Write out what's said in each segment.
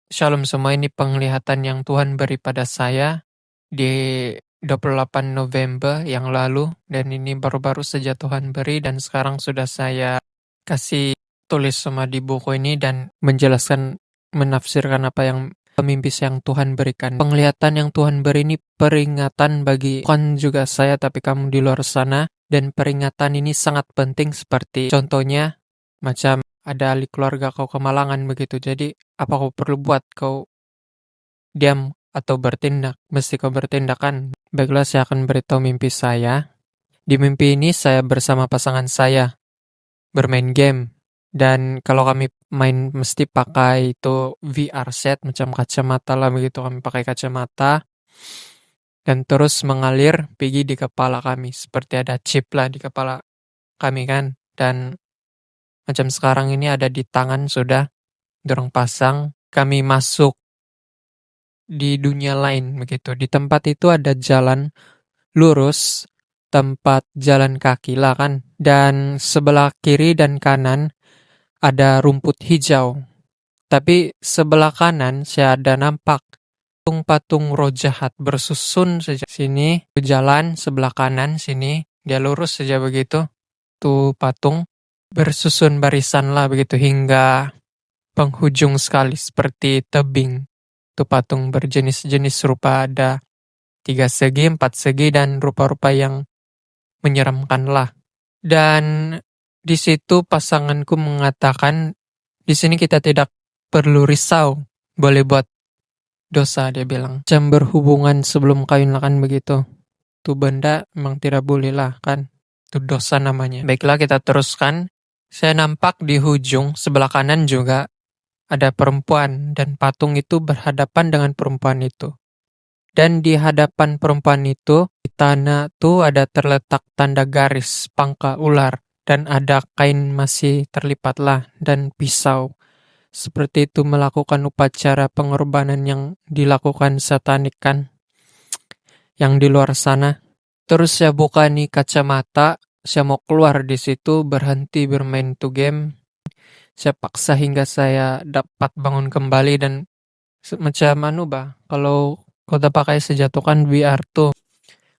Shalom semua, ini penglihatan yang Tuhan beri pada saya di 28 November yang lalu, dan ini baru-baru saja Tuhan beri dan sekarang sudah saya kasih tulis semua di buku ini dan menjelaskan, menafsirkan apa yang pemimpi yang Tuhan berikan. Penglihatan yang Tuhan beri ini peringatan bagi bukan juga saya tapi kamu di luar sana, dan peringatan ini sangat penting seperti contohnya macam ada ahli keluarga kau kemalangan begitu. Jadi apa kau perlu buat? Kau diam atau bertindak? Mesti kau bertindak kan? Baiklah, saya akan beritahu mimpi saya. Di mimpi ini saya bersama pasangan saya bermain game. Dan kalau kami main mesti pakai itu VR set macam kacamata lah begitu. Kami pakai kacamata dan terus mengalir pergi di kepala kami. Seperti ada chip lah di kepala kami kan. Dan macam sekarang ini ada di tangan sudah dorong pasang, kami masuk di dunia lain begitu. Di tempat itu ada jalan lurus, tempat jalan kaki lah kan. Dan sebelah kiri dan kanan ada rumput hijau. Tapi sebelah kanan saya ada nampak patung-patung roh jahat bersusun saja. Sini jalan sebelah kanan sini, dia lurus saja begitu. Tuh patung bersusun barisan lah begitu hingga penghujung sekali seperti tebing. Itu patung berjenis-jenis rupa, ada 3 segi, 4 segi, dan rupa-rupa yang menyeramkan lah. Dan di situ pasanganku mengatakan, di sini kita tidak perlu risau, boleh buat dosa, dia bilang. Jam berhubungan sebelum kawin lah kan begitu. Itu benda memang tidak boleh lah kan. Itu dosa namanya. Baiklah, kita teruskan. Saya nampak di ujung sebelah kanan juga ada perempuan, dan patung itu berhadapan dengan perempuan itu. Dan di hadapan perempuan itu, di tanah tuh ada terletak tanda garis pangkal ular, dan ada kain masih terlipat lah, dan pisau. Seperti itu melakukan upacara pengorbanan yang dilakukan satanik kan, yang di luar sana. Terus saya buka nih kacamata, saya mau keluar di situ, berhenti bermain tuh game. Saya paksa hingga saya dapat bangun kembali, dan macam kalau kau tak pakai sejatuhkan VR tuh,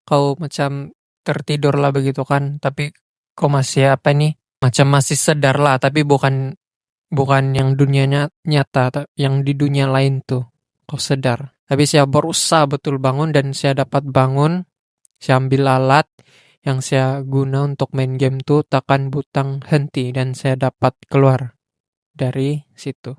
kau macam tertidur lah begitu kan, tapi kau masih apa nih, macam masih sedar lah, tapi bukan yang dunianya nyata, yang di dunia lain tuh kau sedar. Tapi saya berusaha betul bangun, dan saya dapat bangun. Saya ambil alat yang saya guna untuk main game tuh, tekan butang henti, dan saya dapat keluar dari situ.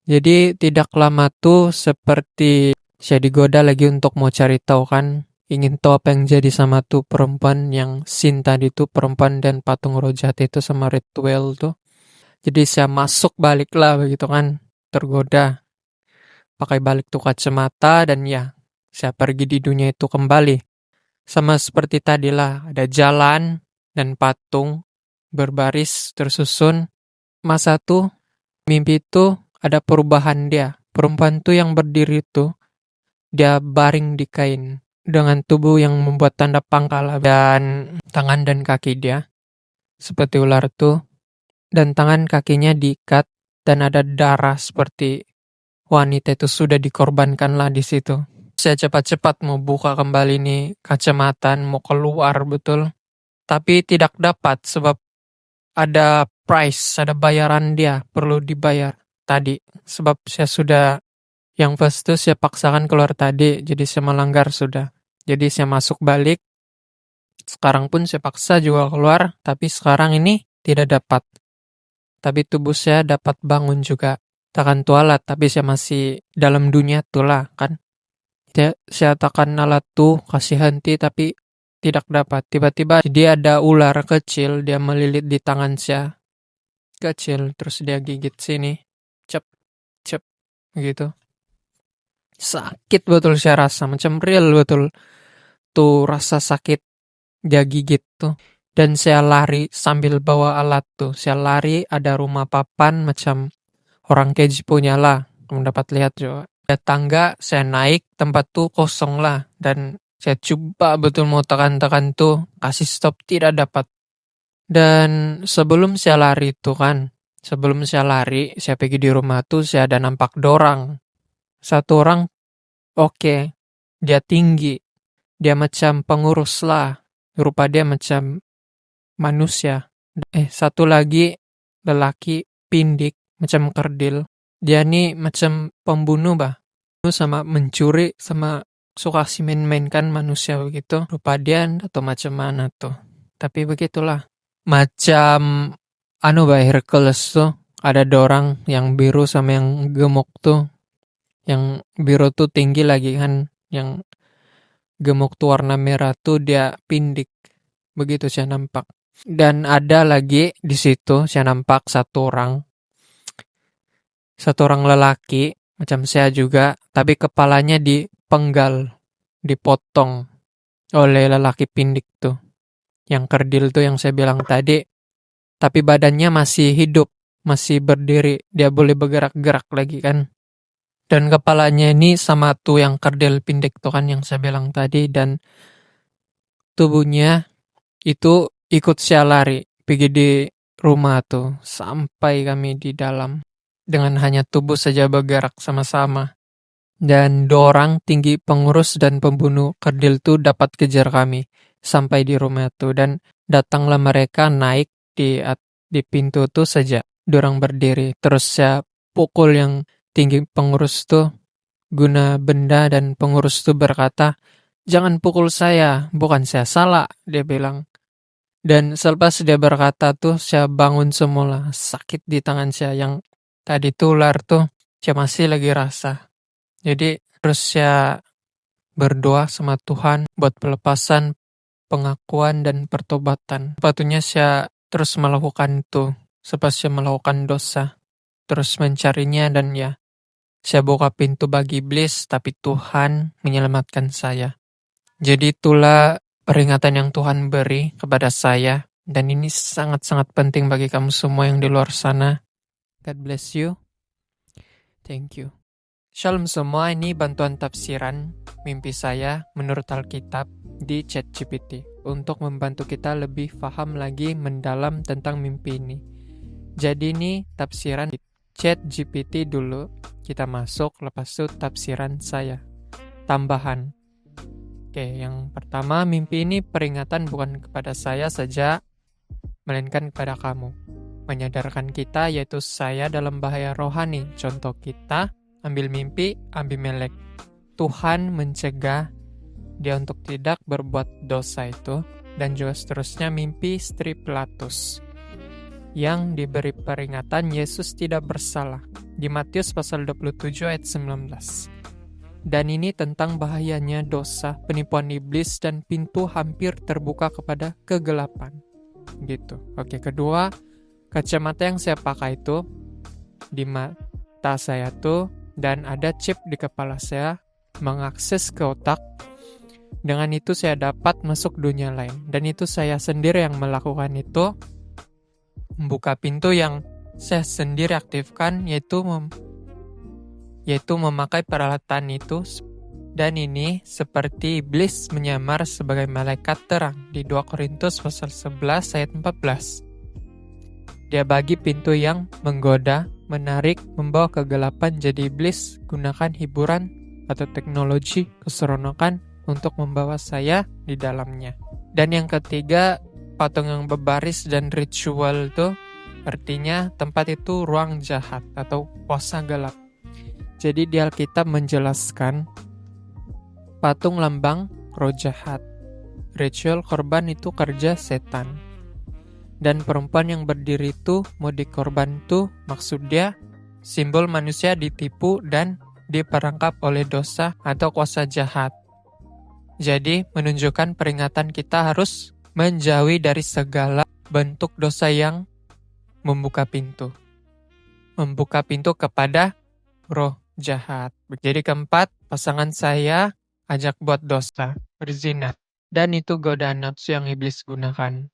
Jadi tidak lama tuh seperti saya digoda lagi untuk mau cari tahu kan, ingin tahu apa yang jadi sama tuh perempuan yang sin tadi tuh, perempuan dan patung roh jahat itu sama ritual tuh. Jadi saya masuk balik lah begitu kan, tergoda. Pakai balik tuh kacamata, dan ya saya pergi di dunia itu kembali. Sama seperti tadi lah, ada jalan dan patung berbaris tersusun. Masa tuh mimpi itu ada perubahan dia. Perempuan tuh yang berdiri tuh, dia baring di kain dengan tubuh yang membuat tanda pangkal, dan tangan dan kaki dia seperti ular tuh, dan tangan kakinya diikat, dan ada darah seperti wanita itu sudah dikorbankan lah di situ. Saya cepat-cepat mau buka kembali nih kacamata, mau keluar betul, tapi tidak dapat sebab ada price, ada bayaran dia, perlu dibayar tadi. Sebab saya sudah, yang first itu saya paksakan keluar tadi, jadi saya melanggar sudah. Jadi saya masuk balik, sekarang pun saya paksa juga keluar, tapi sekarang ini tidak dapat. Tapi tubuh saya dapat bangun juga. Tekan alat, tapi saya masih dalam dunia tulah kan. Saya tekan alat tuh, kasih henti, tapi tidak dapat. Tiba-tiba dia ada ular kecil, dia melilit di tangan saya. Kecil, terus dia gigit sini. Cep, cep, gitu. Sakit betul saya rasa, macam real betul. Tuh rasa sakit dia gigit tuh. Dan saya lari sambil bawa alat tuh. Saya lari, ada rumah papan macam orang keji punya lah. Kamu dapat lihat juga. Ada tangga, saya naik, tempat tuh kosong lah. Dan saya coba betul mau tekan-tekan tuh, kasih stop, tidak dapat. Dan sebelum saya lari tuh kan, sebelum saya lari, saya pergi di rumah tuh, saya ada nampak dorang. Satu orang, oke, dia tinggi, dia macam pengurus lah, rupa dia macam manusia. Satu lagi lelaki pindik macam kerdil. Dia nih macam pembunuh bah. Sama mencuri sama suka si main-mainkan manusia begitu. Rupa dia atau macam mana tuh. Tapi begitulah. Macam bah Hercules tuh. Ada dorang yang biru sama yang gemuk tuh. Yang biru tuh tinggi lagi kan. Yang gemuk tuh warna merah tuh dia pindik. Begitu saya nampak. Dan ada lagi di situ saya nampak satu orang lelaki macam saya juga, tapi kepalanya dipenggal, dipotong oleh lelaki pindik tuh. Yang kerdil tuh yang saya bilang tadi, tapi badannya masih hidup, masih berdiri, dia boleh bergerak-gerak lagi kan. Dan kepalanya ini sama tuh yang kerdil pindik tuh kan yang saya bilang tadi, dan tubuhnya itu ikut saya lari pergi di rumah tuh sampai kami di dalam dengan hanya tubuh saja bergerak sama-sama. Dan dua orang tinggi pengurus dan pembunuh kerdil tuh dapat kejar kami sampai di rumah tuh, dan datanglah mereka naik di pintu tuh saja. Dorang berdiri terus saya pukul yang tinggi pengurus tuh guna benda, dan pengurus tuh berkata, "Jangan pukul saya, bukan saya salah," dia bilang. Dan selepas dia berkata tuh, saya bangun semula. Sakit di tangan saya yang tadi tular tuh, saya masih lagi rasa. Jadi terus saya berdoa sama Tuhan buat pelepasan, pengakuan, dan pertobatan. Sepatutnya saya terus melakukan itu. Sepas saya melakukan dosa. Terus mencarinya, dan ya, saya buka pintu bagi iblis, tapi Tuhan menyelamatkan saya. Jadi itulah peringatan yang Tuhan beri kepada saya. Dan ini sangat-sangat penting bagi kamu semua yang di luar sana. God bless you. Thank you. Shalom semua, ini bantuan tafsiran mimpi saya menurut Alkitab di ChatGPT untuk membantu kita lebih paham lagi mendalam tentang mimpi ini. Jadi ini tafsiran di ChatGPT dulu, kita masuk, lepas itu tafsiran saya. Tambahan. Oke, yang pertama, mimpi ini peringatan bukan kepada saya saja, melainkan kepada kamu. Menyadarkan kita yaitu saya dalam bahaya rohani. Contoh kita, ambil mimpi, ambil melek. Tuhan mencegah dia untuk tidak berbuat dosa itu. Dan juga seterusnya mimpi istri Pilatus yang diberi peringatan Yesus tidak bersalah. Di Matius pasal 27 ayat 19. Dan ini tentang bahayanya dosa, penipuan iblis, dan pintu hampir terbuka kepada kegelapan. Gitu. Oke, kedua, kacamata yang saya pakai itu di mata saya tuh, dan ada chip di kepala saya mengakses ke otak. Dengan itu saya dapat masuk dunia lain. Dan itu saya sendiri yang melakukan itu. Membuka pintu yang saya sendiri aktifkan, yaitu memakai peralatan itu. Dan ini seperti iblis menyamar sebagai malaikat terang di 2 Korintus pasal 11 ayat 14. Dia bagi pintu yang menggoda, menarik, membawa kegelapan. Jadi iblis gunakan hiburan atau teknologi keseronokan untuk membawa saya di dalamnya. Dan yang ketiga, patung yang berbaris dan ritual itu artinya tempat itu ruang jahat atau kuasa gelap. Jadi di Alkitab menjelaskan patung lambang roh jahat. Ritual korban itu kerja setan. Dan perempuan yang berdiri itu mau dikorban itu maksud dia simbol manusia ditipu dan diperangkap oleh dosa atau kuasa jahat. Jadi menunjukkan peringatan kita harus menjauhi dari segala bentuk dosa yang membuka pintu. Membuka pintu kepada roh jahat. Jadi keempat, pasangan saya ajak buat dosa, berzina. Dan itu godaan nafsu yang iblis gunakan.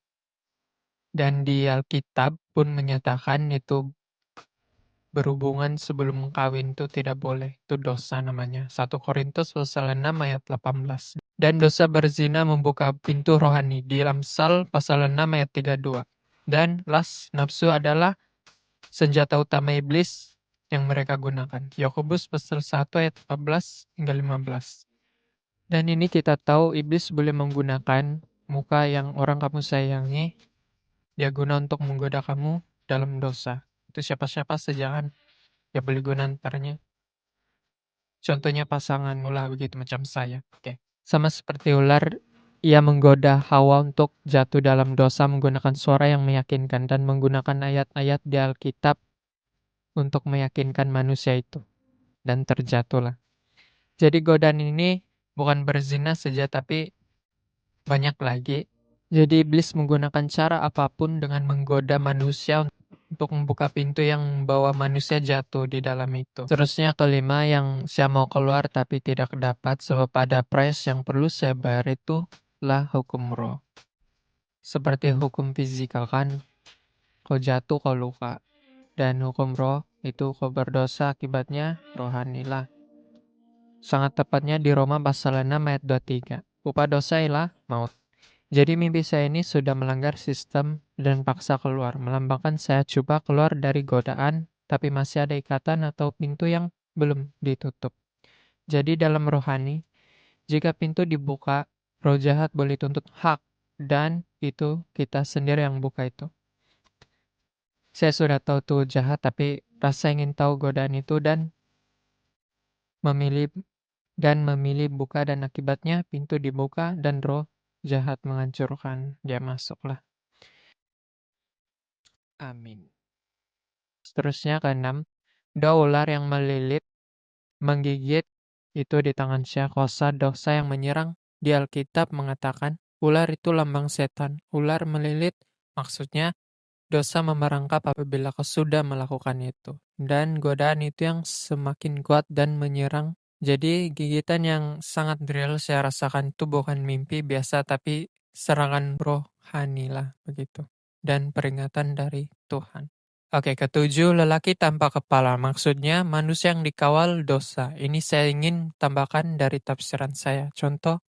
Dan di Alkitab pun menyatakan itu berhubungan sebelum kawin itu tidak boleh. Itu dosa namanya. 1 Korintus pasal 6 ayat 18. Dan dosa berzina membuka pintu rohani. Di Amsal pasal 6 ayat 32. Dan nafsu adalah senjata utama iblis yang mereka gunakan. Yakobus pasal 1 ayat 14 hingga 15. Dan ini kita tahu iblis boleh menggunakan muka yang orang kamu sayangi, dia guna untuk menggoda kamu dalam dosa. Itu siapa-siapa saja kan, dia boleh guna antaranya. Contohnya pasanganmu lah begitu macam saya. Oke. Sama seperti ular, ia menggoda Hawa untuk jatuh dalam dosa menggunakan suara yang meyakinkan dan menggunakan ayat-ayat di Alkitab untuk meyakinkan manusia itu. Dan terjatuhlah. Jadi godaan ini bukan berzina saja tapi banyak lagi. Jadi iblis menggunakan cara apapun dengan menggoda manusia untuk membuka pintu yang membawa manusia jatuh di dalam itu. Terusnya kelima yang saya mau keluar tapi tidak dapat sebab ada price yang perlu saya bayar itu lah hukum roh. Seperti hukum fisikal kan, kau jatuh kau luka. Dan hukum roh itu kau berdosa akibatnya rohani lah. Sangat tepatnya di Roma pasal 6 ayat 23. Upah dosa ialah maut. Jadi mimpi saya ini sudah melanggar sistem dan paksa keluar, melambangkan saya coba keluar dari godaan, tapi masih ada ikatan atau pintu yang belum ditutup. Jadi dalam rohani, jika pintu dibuka, roh jahat boleh tuntut hak, dan itu kita sendiri yang buka itu. Saya sudah tahu tuh jahat, tapi rasa ingin tahu godaan itu dan memilih buka dan akibatnya pintu dibuka dan roh jahat menghancurkan dia masuklah. Amin. Seterusnya keenam, dua ular yang melilit, menggigit itu di tangan Syakosa dosa yang menyerang. Di Alkitab mengatakan ular itu lambang setan. Ular melilit maksudnya dosa memerangkap apabila kau sudah melakukan itu. Dan godaan itu yang semakin kuat dan menyerang. Jadi gigitan yang sangat real saya rasakan itu bukan mimpi biasa tapi serangan rohani lah begitu. Dan peringatan dari Tuhan. Oke, ketujuh, lelaki tanpa kepala. Maksudnya manusia yang dikawal dosa. Ini saya ingin tambahkan dari tafsiran saya. Contoh,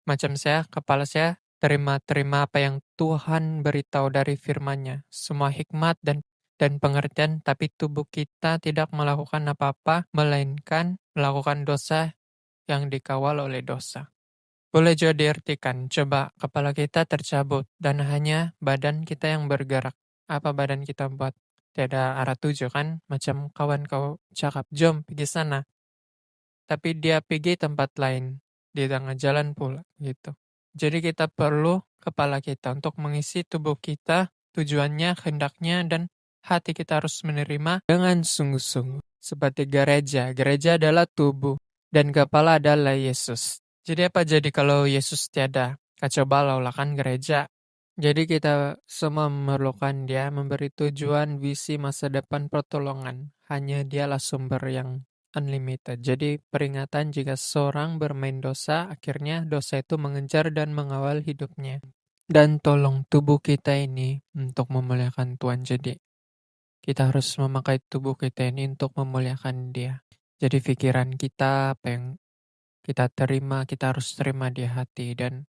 macam saya, kepala saya terima apa yang Tuhan beritahu dari firman-Nya. Semua hikmat dan pengertian, tapi tubuh kita tidak melakukan apa-apa, melainkan melakukan dosa yang dikawal oleh dosa. Boleh juga diartikan, coba kepala kita tercabut dan hanya badan kita yang bergerak. Apa badan kita buat? Tiada arah tuju kan? Macam kawan kau cakap, jom pergi sana. Tapi dia pergi tempat lain, di tengah jalan pula gitu. Jadi kita perlu kepala kita untuk mengisi tubuh kita, tujuannya, hendaknya, dan hati kita harus menerima dengan sungguh-sungguh. Seperti gereja adalah tubuh, dan kepala adalah Yesus. Jadi apa jadi kalau Yesus tiada? Kacau balau lah kan gereja. Jadi kita semua memerlukan dia memberi tujuan, visi, masa depan, pertolongan. Hanya dialah sumber yang unlimited. Jadi peringatan jika seorang bermain dosa, akhirnya dosa itu mengejar dan mengawal hidupnya. Dan tolong tubuh kita ini untuk memuliakan Tuhan. Jadi kita harus memakai tubuh kita ini untuk memuliakan Dia. Jadi pikiran kita, apa yang kita terima, kita harus terima di hati. Dan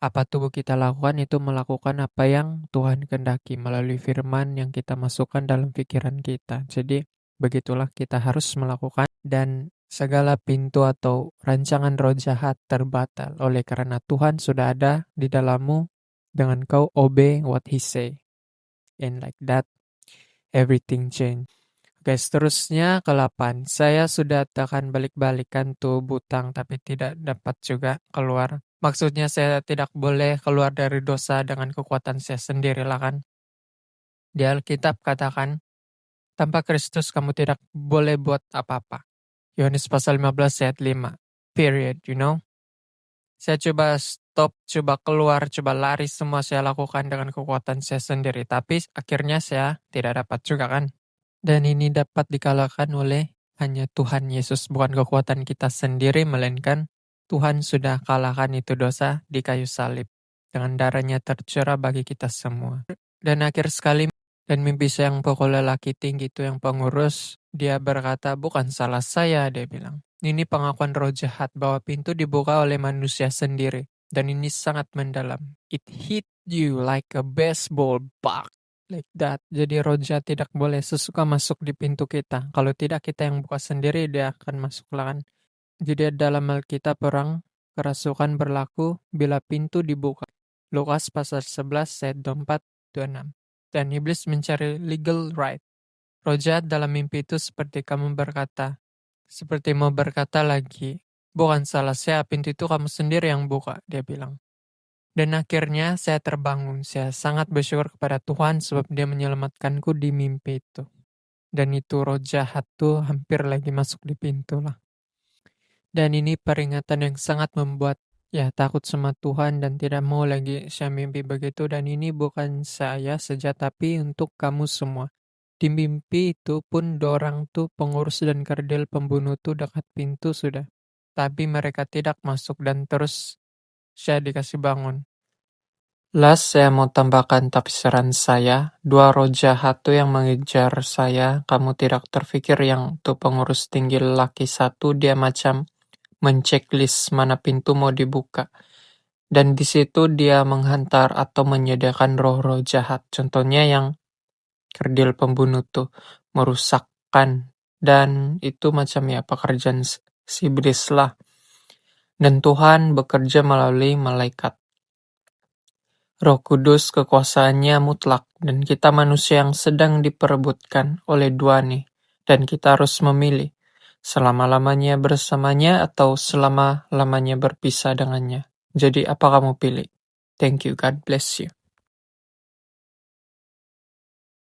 apa tubuh kita lakukan itu melakukan apa yang Tuhan kehendaki melalui firman yang kita masukkan dalam pikiran kita. Jadi begitulah kita harus melakukan dan segala pintu atau rancangan roh jahat terbatal oleh karena Tuhan sudah ada di dalammu dengan kau obey what he say. And like that everything change. Oke, seterusnya ke-8. Saya sudah tekan balik-balikan tuh butang tapi tidak dapat juga keluar. Maksudnya saya tidak boleh keluar dari dosa dengan kekuatan saya sendiri lah kan. Di Alkitab katakan, tanpa Kristus kamu tidak boleh buat apa-apa. Yohanes pasal 15 ayat 5. Period, you know. Saya coba stop, coba keluar, coba lari semua saya lakukan dengan kekuatan saya sendiri. Tapi akhirnya saya tidak dapat juga kan. Dan ini dapat dikalahkan oleh hanya Tuhan Yesus, bukan kekuatan kita sendiri, melainkan Tuhan sudah kalahkan itu dosa di kayu salib. Dengan darahnya tercurah bagi kita semua. Dan akhir sekali, dan mimpi saya yang pokok lelaki tinggi itu yang pengurus, dia berkata, bukan salah saya, dia bilang. Ini pengakuan roh jahat bahwa pintu dibuka oleh manusia sendiri. Dan ini sangat mendalam. It hit you like a baseball bat. like that. Jadi roh jahat tidak boleh sesuka masuk di pintu kita. Kalau tidak kita yang buka sendiri, dia akan masuk kan. Jadi dalam Alkitab orang kerasukan berlaku bila pintu dibuka. Lukas pasal 11 ayat 24-26. Dan iblis mencari legal right. Roh jahat dalam mimpi itu seperti kamu berkata, seperti mau berkata lagi, bukan salah saya, pintu itu kamu sendiri yang buka, dia bilang. Dan akhirnya saya terbangun. Saya sangat bersyukur kepada Tuhan sebab dia menyelamatkanku di mimpi itu. Dan itu roh jahat tuh hampir lagi masuk di pintu lah. Dan ini peringatan yang sangat membuat ya takut sama Tuhan dan tidak mau lagi saya mimpi begitu. Dan ini bukan saya saja tapi untuk kamu semua. Di mimpi itu pun dorang tuh pengurus dan kerdil pembunuh tuh dekat pintu sudah. Tapi mereka tidak masuk dan terus saya dikasih bangun. Last, saya mau tambahkan tafsiran saya. Dua roh jahat tuh yang mengejar saya. Kamu tidak terfikir yang tuh pengurus tinggi laki satu, dia macam menceklis mana pintu mau dibuka. Dan di situ dia menghantar atau menyediakan roh-roh jahat. Contohnya yang kerdil pembunuh tuh merusakkan. Dan itu macam ya pekerjaan si iblis lah. Dan Tuhan bekerja melalui malaikat. Roh Kudus kekuasaannya mutlak dan kita manusia yang sedang diperebutkan oleh dua nih. Dan kita harus memilih selama-lamanya bersamanya atau selama-lamanya berpisah dengannya. Jadi apa kamu pilih? Thank you, God bless you.